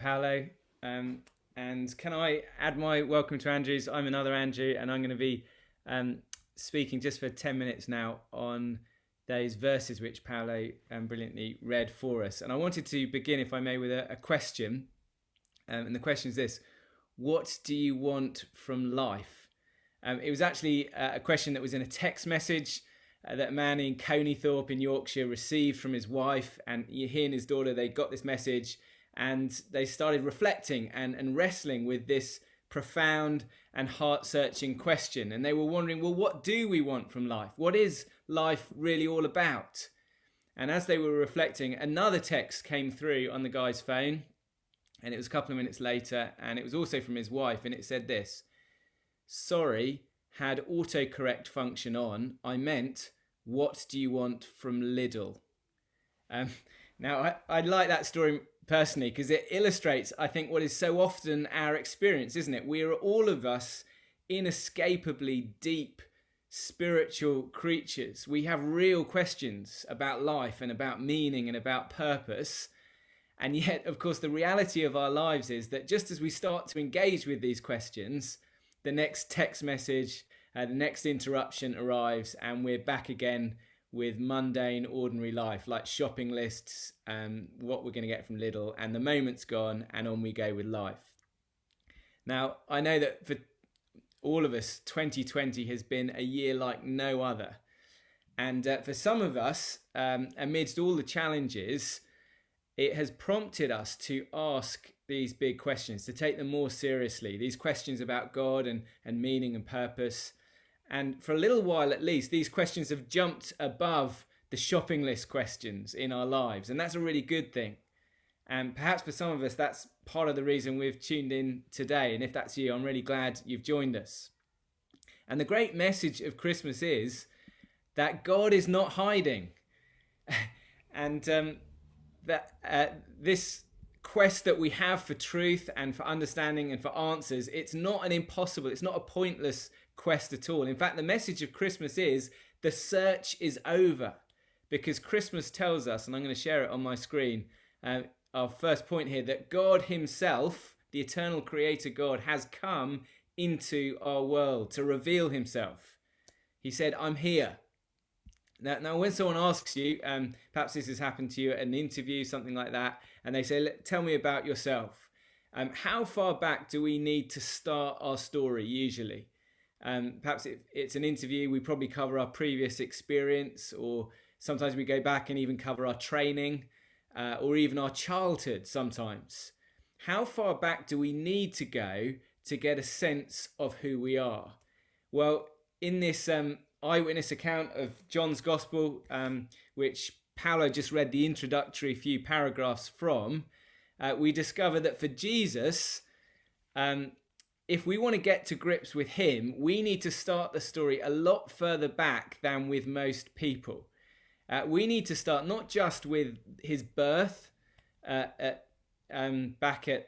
Paolo. And can I add my welcome to Andrew's? I'm another Andrew, and I'm going to be speaking just for 10 minutes now on those verses which Paolo brilliantly read for us. And I wanted to begin, if I may, with a question. And the question is this: what do you want from life? It was actually a question that was in a text message that a man in Coneythorpe in Yorkshire received from his wife, and he and his daughter, they got this message and they started reflecting and wrestling with this profound and heart-searching question. And they were wondering, well, what do we want from life? What is life really all about? And as they were reflecting, another text came through on the guy's phone, and it was a couple of minutes later, and it was also from his wife, and it said this: sorry, had autocorrect function on. I meant, what do you want from Lidl? Now, I like that story personally because it illustrates, I think, what is so often our experience, isn't it? We are all of us inescapably deep spiritual creatures. We have real questions about life and about meaning and about purpose. And yet, of course, the reality of our lives is that just as we start to engage with these questions, the next text message, the next interruption arrives, and we're back again with mundane, ordinary life, like shopping lists, what we're going to get from Lidl, and the moment's gone, and on we go with life. Now, I know that for all of us, 2020 has been a year like no other. And for some of us, amidst all the challenges, it has prompted us to ask these big questions, to take them more seriously, these questions about God and meaning and purpose. And for a little while at least, these questions have jumped above the shopping list questions in our lives. And that's a really good thing. And perhaps for some of us, that's part of the reason we've tuned in today. And if that's you, I'm really glad you've joined us. And the great message of Christmas is that God is not hiding. And that this quest that we have for truth and for understanding and for answers, it's not an impossible, it's not a pointless quest at all. In fact, the message of Christmas is the search is over, because Christmas tells us, and I'm going to share it on my screen, our first point here, that God himself, the eternal creator God, has come into our world to reveal himself. He said, I'm here. Now, when someone asks you, perhaps this has happened to you at an interview, something like that, and they say, tell me about yourself. How far back do we need to start our story usually? Perhaps it's an interview, we probably cover our previous experience, or sometimes we go back and even cover our training, or even our childhood sometimes. How far back do we need to go to get a sense of who we are? Well, in this eyewitness account of John's Gospel, which Paolo just read the introductory few paragraphs from, we discover that for Jesus, if we want to get to grips with him, we need to start the story a lot further back than with most people. We need to start not just with his birth back at,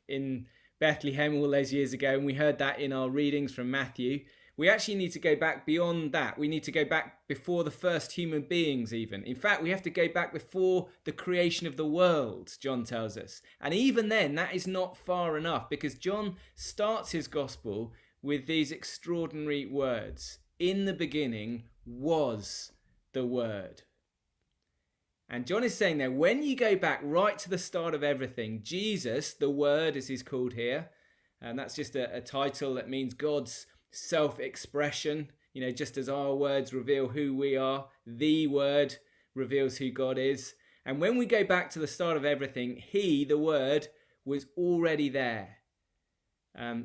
in Bethlehem all those years ago, and we heard that in our readings from Matthew. We actually need to go back beyond that. We need to go back before the first human beings even. In fact, we have to go back before the creation of the world, John tells us. And even then, that is not far enough, because John starts his gospel with these extraordinary words. In the beginning was the Word. And John is saying there, when you go back right to the start of everything, Jesus, the Word as he's called here, and that's just a title that means God's self-expression, just as our words reveal who we are, the Word reveals who God is. And when we go back to the start of everything, he, the Word, was already there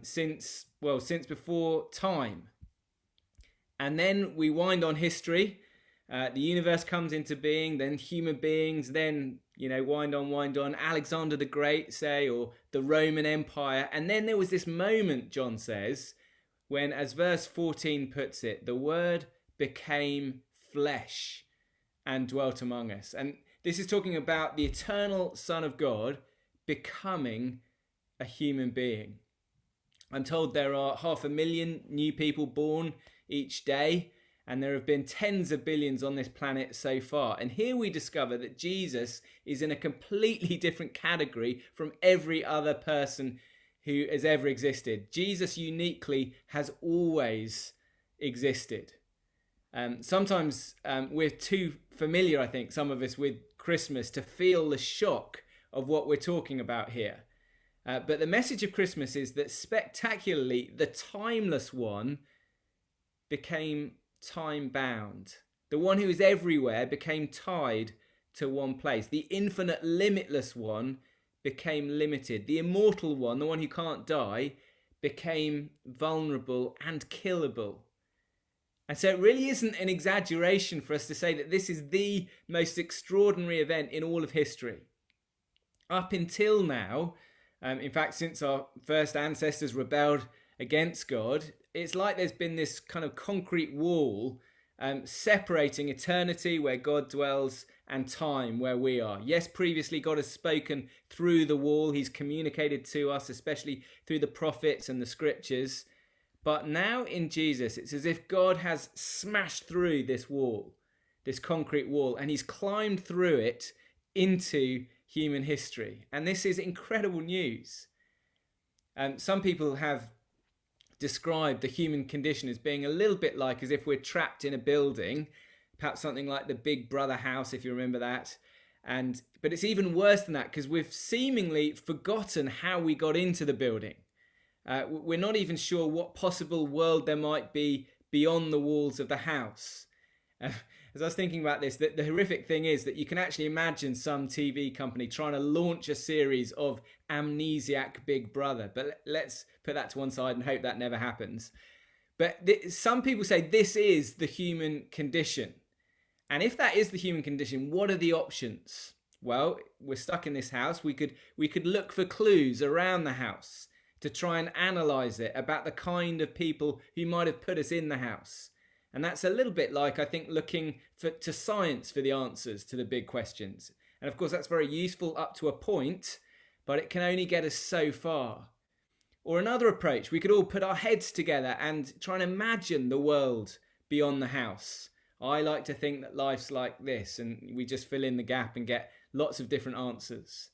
since before time. And then we wind on history. The universe comes into being, then human beings, then wind on Alexander the Great, say, or the Roman Empire. And then there was this moment, John says, when, as verse 14 puts it, the Word became flesh and dwelt among us. And this is talking about the eternal Son of God becoming a human being. I'm told there are 500,000 new people born each day, And there have been tens of billions on this planet so far. And here we discover that Jesus is in a completely different category from every other person who has ever existed. Jesus uniquely has always existed. Sometimes we're too familiar, I think, some of us, with Christmas to feel the shock of what we're talking about here. But the message of Christmas is that spectacularly, the timeless one became time-bound. The one who is everywhere became tied to one place. The infinite, limitless one became limited. The immortal one, the one who can't die, became vulnerable and killable. And so it really isn't an exaggeration for us to say that this is the most extraordinary event in all of history. Up until now, in fact, since our first ancestors rebelled against God, it's like there's been this kind of concrete wall separating eternity, where God dwells, and time, where we are. Yes, previously God has spoken through the wall. He's communicated to us, especially through the prophets and the scriptures. But now in Jesus, it's as if God has smashed through this wall, this concrete wall, and he's climbed through it into human history. And this is incredible news. Some people have described the human condition as being a little bit like as if we're trapped in a building, perhaps something like the Big Brother house, if you remember that. But it's even worse than that, because we've seemingly forgotten how we got into the building. We're not even sure what possible world there might be beyond the walls of the house. As I was thinking about this, the horrific thing is that you can actually imagine some TV company trying to launch a series of amnesiac Big Brother. But let's put that to one side and hope that never happens. But some people say this is the human condition. And if that is the human condition, what are the options? Well, we're stuck in this house. We could look for clues around the house to try and analyse it about the kind of people who might have put us in the house. And that's a little bit like, I think, looking to science for the answers to the big questions. And of course, that's very useful up to a point, but it can only get us so far. Or another approach, we could all put our heads together and try and imagine the world beyond the house. I like to think that life's like this, and we just fill in the gap and get lots of different answers.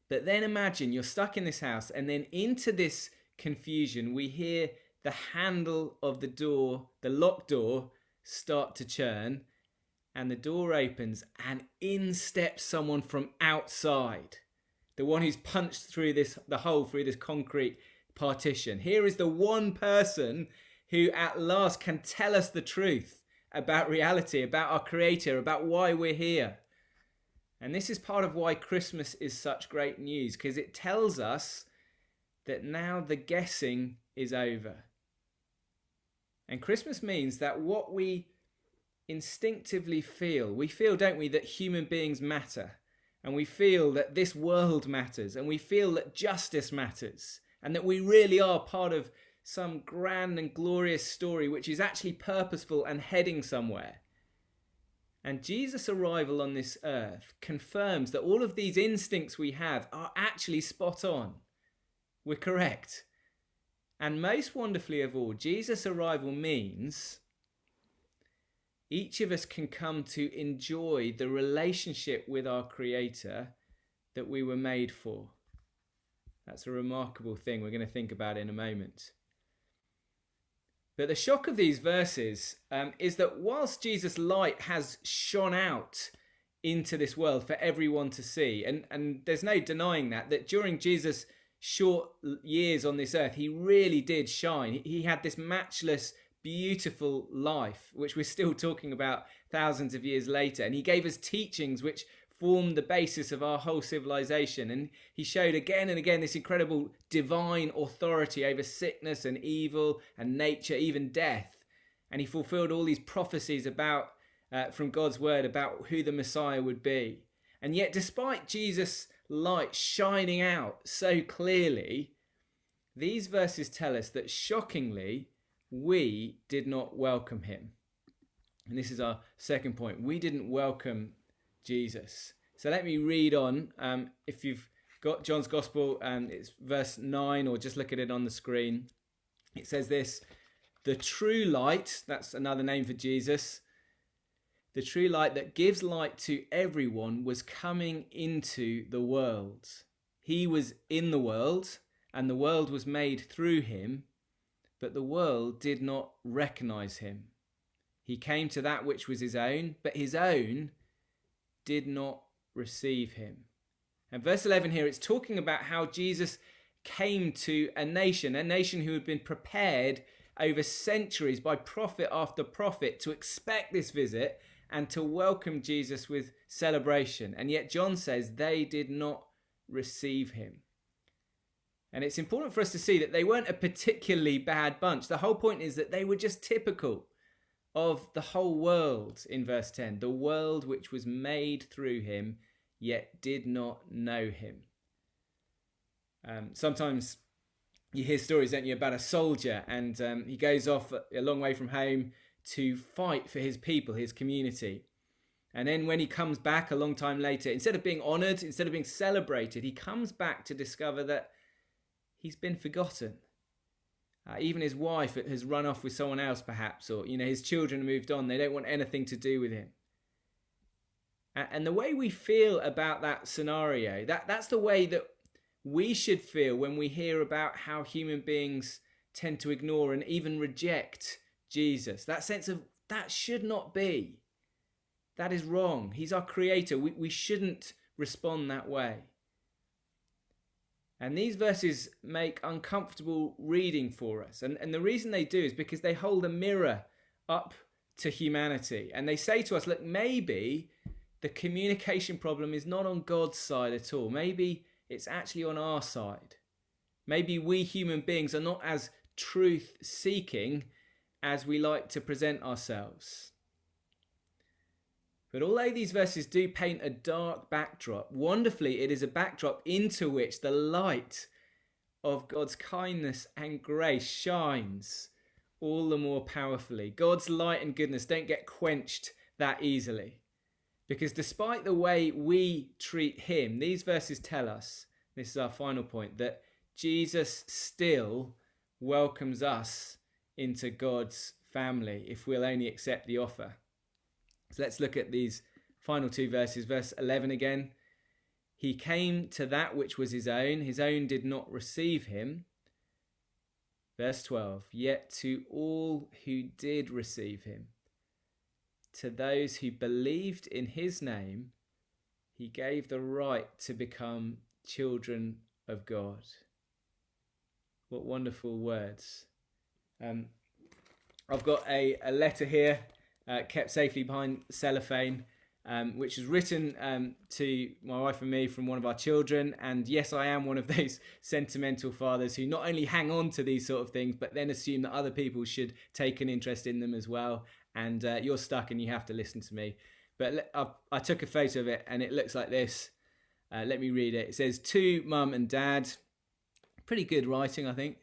But then imagine you're stuck in this house, and then into this confusion, we hear the handle of the door, the locked door, start to churn, and the door opens, and in steps someone from outside, the one who's punched through the hole through this concrete partition. Here is the one person who at last can tell us the truth about reality, about our Creator, about why we're here. And this is part of why Christmas is such great news, because it tells us that now the guessing is over. And Christmas means that what we instinctively feel, we feel, don't we, that human beings matter. And we feel that this world matters. And we feel that justice matters. And that we really are part of some grand and glorious story which is actually purposeful and heading somewhere. And Jesus' arrival on this earth confirms that all of these instincts we have are actually spot on. We're correct. And most wonderfully of all, Jesus' arrival means each of us can come to enjoy the relationship with our Creator that we were made for. That's a remarkable thing we're going to think about in a moment. But the shock of these verses is that whilst Jesus' light has shone out into this world for everyone to see, and there's no denying that during Jesus' short years on this earth, he really did shine. He had this matchless, beautiful life, which we're still talking about thousands of years later. And he gave us teachings which formed the basis of our whole civilization. And he showed again and again this incredible divine authority over sickness and evil and nature, even death. And he fulfilled all these prophecies about from God's word about who the Messiah would be. And yet, despite Jesus' light shining out so clearly, these verses tell us that shockingly, we did not welcome him. And this is our second point. We didn't welcome Jesus. So let me read on. If you've got John's Gospel, it's verse 9, or just look at it on the screen. It says this: the true light, that's another name for Jesus, the true light that gives light to everyone, was coming into the world. He was in the world, and the world was made through him, but the world did not recognize him. He came to that which was his own, but his own did not receive him. And verse 11 here, it's talking about how Jesus came to a nation who had been prepared over centuries by prophet after prophet to expect this visit and to welcome Jesus with celebration. And yet John says they did not receive him. And it's important for us to see that they weren't a particularly bad bunch. The whole point is that they were just typical of the whole world in verse 10. The world which was made through him, yet did not know him. Sometimes you hear stories, don't you, about a soldier, and he goes off a long way from home to fight for his people, his community. And then when he comes back a long time later, instead of being honoured, instead of being celebrated, he comes back to discover that he's been forgotten. Even his wife has run off with someone else perhaps, or his children moved on. They don't want anything to do with him. And the way we feel about that scenario, that's the way that we should feel when we hear about how human beings tend to ignore and even reject Jesus. That sense of, that should not be. That is wrong. He's our creator. We shouldn't respond that way. And these verses make uncomfortable reading for us. And the reason they do is because they hold a mirror up to humanity. And they say to us, look, maybe the communication problem is not on God's side at all. Maybe it's actually on our side. Maybe we human beings are not as truth-seeking as we like to present ourselves. But although these verses do paint a dark backdrop, wonderfully it is a backdrop into which the light of God's kindness and grace shines all the more powerfully. God's light and goodness don't get quenched that easily. Because despite the way we treat him, these verses tell us, this is our final point, that Jesus still welcomes us into God's family if we'll only accept the offer. So let's look at these final two verses. Verse 11 again. He came to that which was his own did not receive him. Verse 12. Yet to all who did receive him, to those who believed in his name, he gave the right to become children of God. What wonderful words. I've got a letter here, kept safely behind cellophane, which was written to my wife and me from one of our children. And yes, I am one of those sentimental fathers who not only hang on to these sort of things, but then assume that other people should take an interest in them as well. And you're stuck and you have to listen to me. But I took a photo of it and it looks like this. Let me read it. It says, to Mum and Dad. Pretty good writing, I think.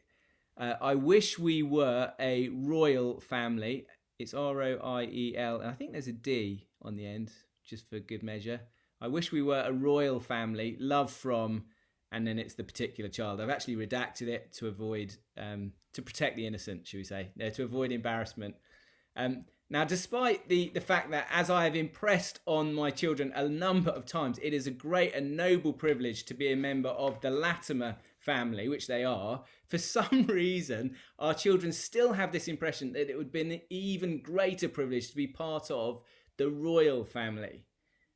I wish we were a royal family. It's R-O-I-E-L. And I think there's a D on the end, just for good measure. I wish we were a royal family. Love from, and then it's the particular child. I've actually redacted it to avoid, to protect the innocent, should we say. No, to avoid embarrassment. Now, despite the fact that as I have impressed on my children a number of times, it is a great and noble privilege to be a member of the Latimer family, which they are, for some reason, our children still have this impression that it would be an even greater privilege to be part of the royal family.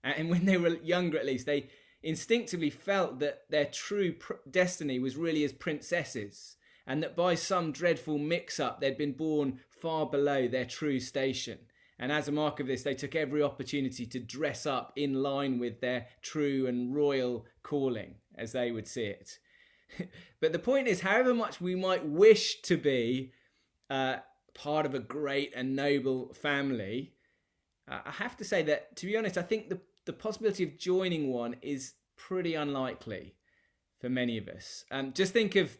And when they were younger, at least, they instinctively felt that their true destiny was really as princesses, and that by some dreadful mix-up, they'd been born far below their true station. And as a mark of this, they took every opportunity to dress up in line with their true and royal calling, as they would see it. But the point is, however much we might wish to be part of a great and noble family, I have to say that, to be honest, I think the possibility of joining one is pretty unlikely for many of us. Just think of,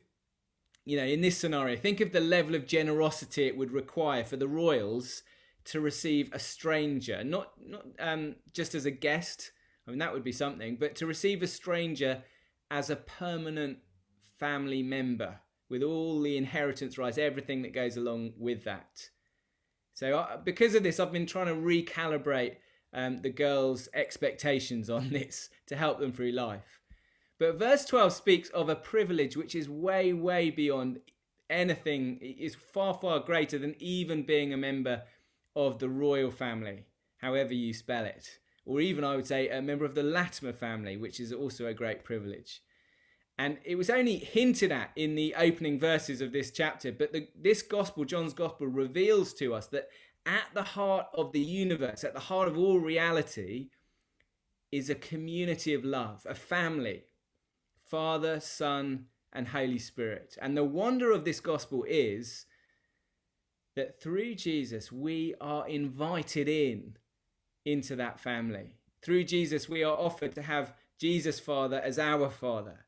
in this scenario, think of the level of generosity it would require for the royals to receive a stranger, not just as a guest. I mean, that would be something, but to receive a stranger as a permanent family member, with all the inheritance rights, everything that goes along with that. So because of this, I've been trying to recalibrate the girls' expectations on this to help them through life. But verse 12 speaks of a privilege which is way, way beyond anything. It is far, far greater than even being a member of the royal family, however you spell it. Or even, I would say, a member of the Latimer family, which is also a great privilege. And it was only hinted at in the opening verses of this chapter, but this gospel, John's gospel, reveals to us that at the heart of the universe, at the heart of all reality, is a community of love, a family, Father, Son, and Holy Spirit. And the wonder of this gospel is that through Jesus, we are invited into that family. Through Jesus, we are offered to have Jesus Father as our Father.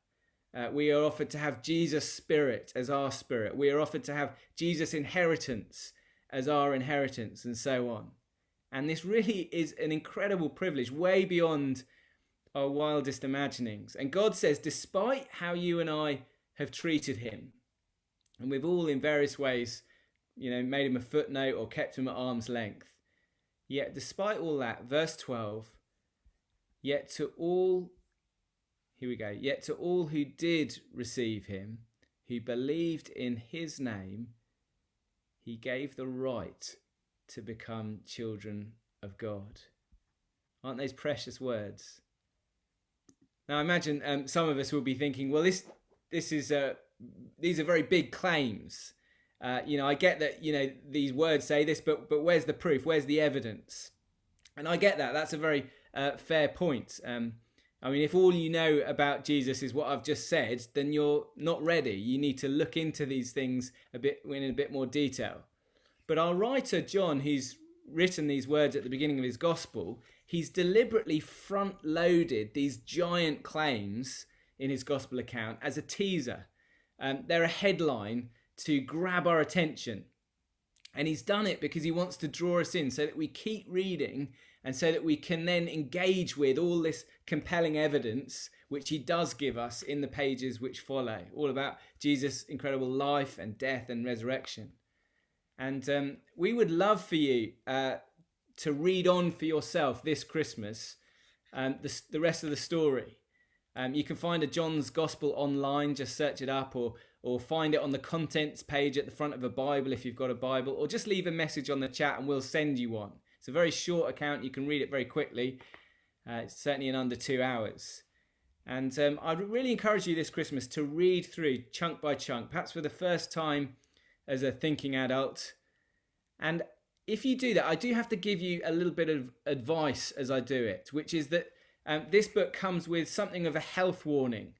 We are offered to have Jesus Spirit as our Spirit. We are offered to have Jesus inheritance as our inheritance, and so on. And this really is an incredible privilege, way beyond our wildest imaginings. And God says, despite how you and I have treated him, and we've all in various ways, made him a footnote or kept him at arm's length, yet despite all that, verse 12, yet to all who did receive him, who believed in his name, he gave the right to become children of God. Aren't those precious words? Now, I imagine some of us will be thinking, well, these are very big claims. I get that, these words say this, but where's the proof? Where's the evidence? And I get that. That's a very fair point. If all you know about Jesus is what I've just said, then you're not ready. You need to look into these things in a bit more detail. But our writer, John, who's written these words at the beginning of his gospel, he's deliberately front-loaded these giant claims in his gospel account as a teaser. They're a headline to grab our attention. And he's done it because he wants to draw us in so that we keep reading and so that we can then engage with all this compelling evidence which he does give us in the pages which follow, all about Jesus' incredible life and death and resurrection. And we would love for you to read on for yourself this Christmas the rest of the story. You can find a John's Gospel online, just search it up, or find it on the contents page at the front of a Bible if you've got a Bible, or just leave a message on the chat and we'll send you one. It's a very short account, you can read it very quickly. It's certainly in under 2 hours. And I'd really encourage you this Christmas to read through chunk by chunk, perhaps for the first time as a thinking adult. And if you do that, I do have to give you a little bit of advice as I do it, which is that this book comes with something of a health warning.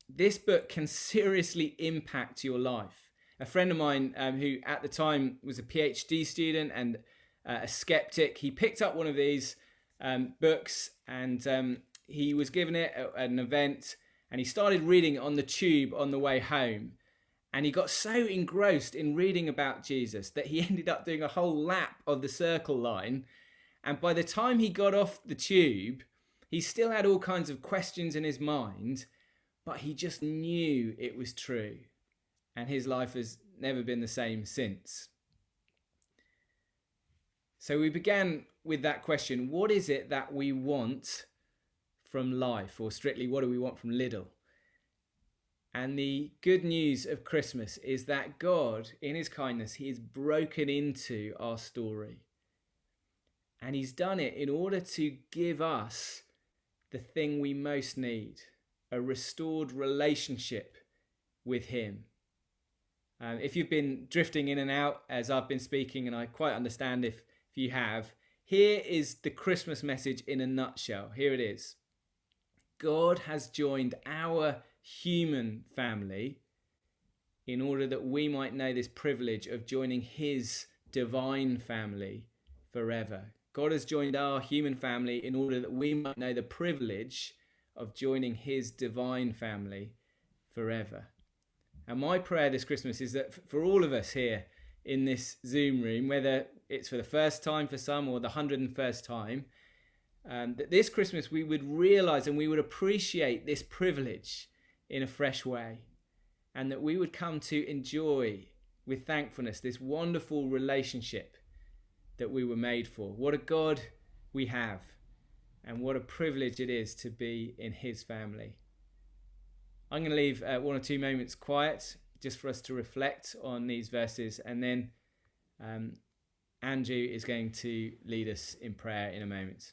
This book can seriously impact your life. A friend of mine who at the time was a PhD student and a skeptic, he picked up one of these books and he was given it at an event and he started reading it on the tube on the way home. And he got so engrossed in reading about Jesus that he ended up doing a whole lap of the Circle Line. And by the time he got off the tube, he still had all kinds of questions in his mind, but he just knew it was true. And his life has never been the same since. So we began with that question, what is it that we want from life? Or strictly, what do we want from Lidl? And the good news of Christmas is that God, in his kindness, he has broken into our story. And he's done it in order to give us the thing we most need, a restored relationship with him. If you've been drifting in and out as I've been speaking, and I quite understand if you have, here is the Christmas message in a nutshell. Here it is. God has joined our human family in order that we might know this privilege of joining his divine family forever. God has joined our human family in order that we might know the privilege of joining his divine family forever. And my prayer this Christmas is that for all of us here in this Zoom room, whether it's for the first time for some or the 101st time, that this Christmas we would realize and we would appreciate this privilege in a fresh way. and that we would come to enjoy with thankfulness this wonderful relationship that we were made for. What a God we have, and what a privilege it is to be in his family. I'm going to leave 1 or 2 moments quiet just for us to reflect on these verses, and then Andrew is going to lead us in prayer in a moment.